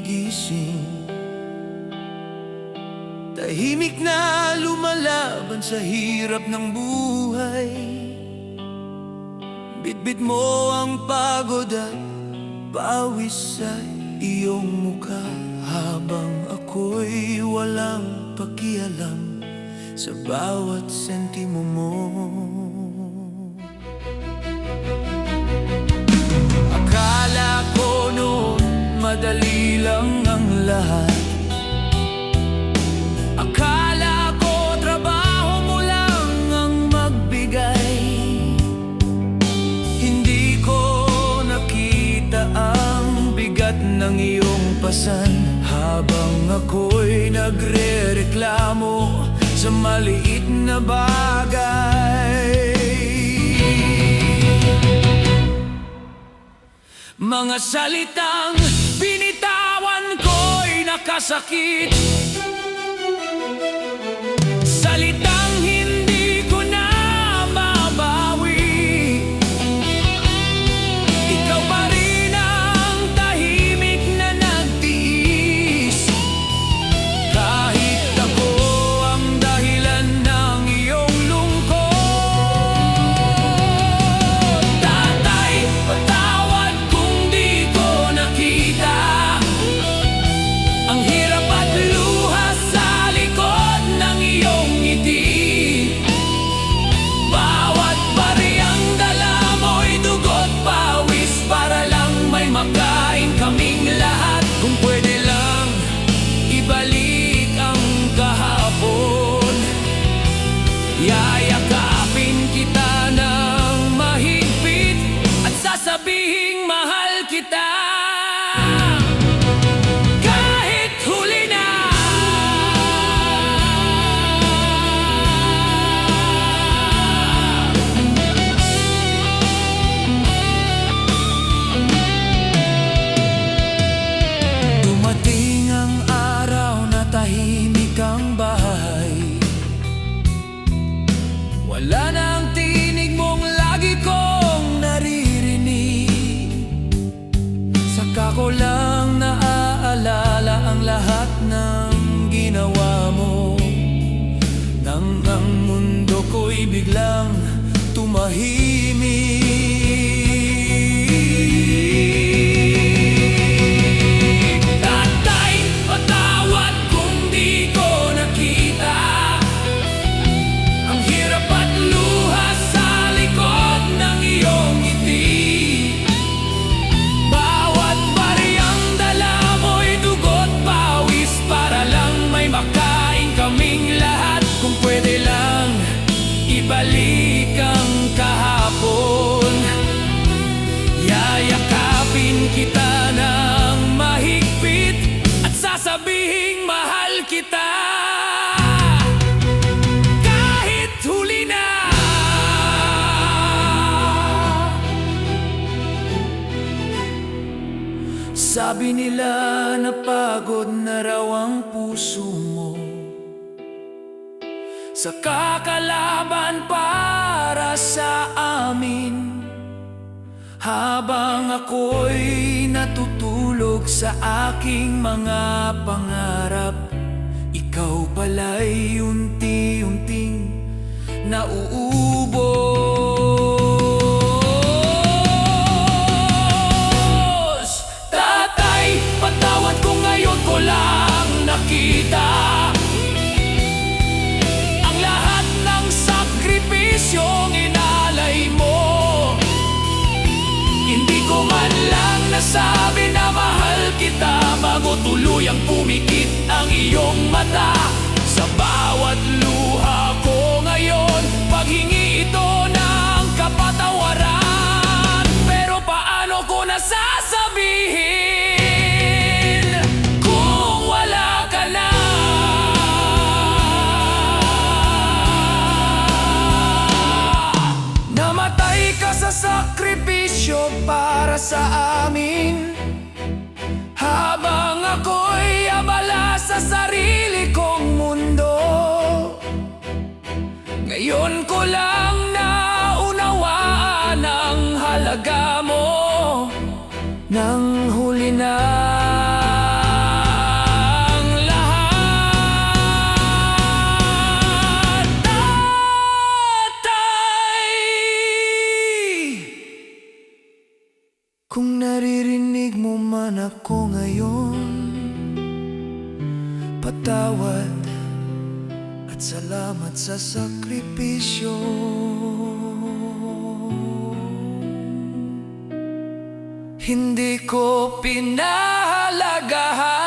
gigising. Tahimik na lumalaban sa hirap ng buhay. Bitbit mo ang pagod at pawis sa iyong mukha, habang ako'y walang pakialam sa bawat sentimo mo. Akala ko noon madali lang ang lahat. Akala ko trabaho mo lang ang magbigay. Hindi ko nakita ang bigat ng iyong pasan, habang ako'y nagrereklamo sa maliit na bagay. Mga salitang binitawan ko'y nakasakit, salitang hindi ko na mabawi. Ikaw pa rin ang tahimik na nagtiis, kahit ako ang dahilan ng iyong lungkot. Tatay, patawad kung di ko nakita ang hirap at luha sa likod ng iyong ngiti. Bawat bariyang dala mo'y dugo't pawis para lang may makain kaming lahat. Kung pwede lang ibalik ang kahapon, yayakapin kita ng mahigpit at sasabihing mahal kita. Kahit huli na. Dumating ang araw na tahimik ang bahay. Wala na ang tinig mong lagi kong naririnig. Saka ko lang naaalala ang lahat ng ginawa mo, nang ang mundo ko'y biglang tumahimik. Tatay, patawad kung di ko nakita ang hirap at luha sa likod ng iyong ngiti. Bawat bariyang dala mo'y dugo't pawis para lang may makain kaming lahat. Kung pwede lang ibalik ang kahapon, yayakapin kita ng mahigpit at sasabihing mahal kita. Kahit huli na. Sabi nila na pagod na raw ang puso mo sa kakalaban para sa amin, habang ako'y natutulog sa aking mga pangarap. Ikaw pala'y unti-unting nauubos. Tatay, patawad kung ngayon ko lang nakita ang lahat ng sakripisyong inalay mo. Hindi ko man lang nasabi na mahal kita bago tuluyang pumikit ang iyong mata. Sa bawat luha ko ngayon, paghingi ito ng kapatawaran. Pero paano ko nasasabihin kung wala ka na? Namatay ka sa sakripisyo para sa amin, habang ako'y abala sa sarili kong mundo. Ngayon ko lang naunawaan ang halaga mo. Nang huli na. pagpatawad at salamat sa sakripisyo. Hindi ko pinahalagahan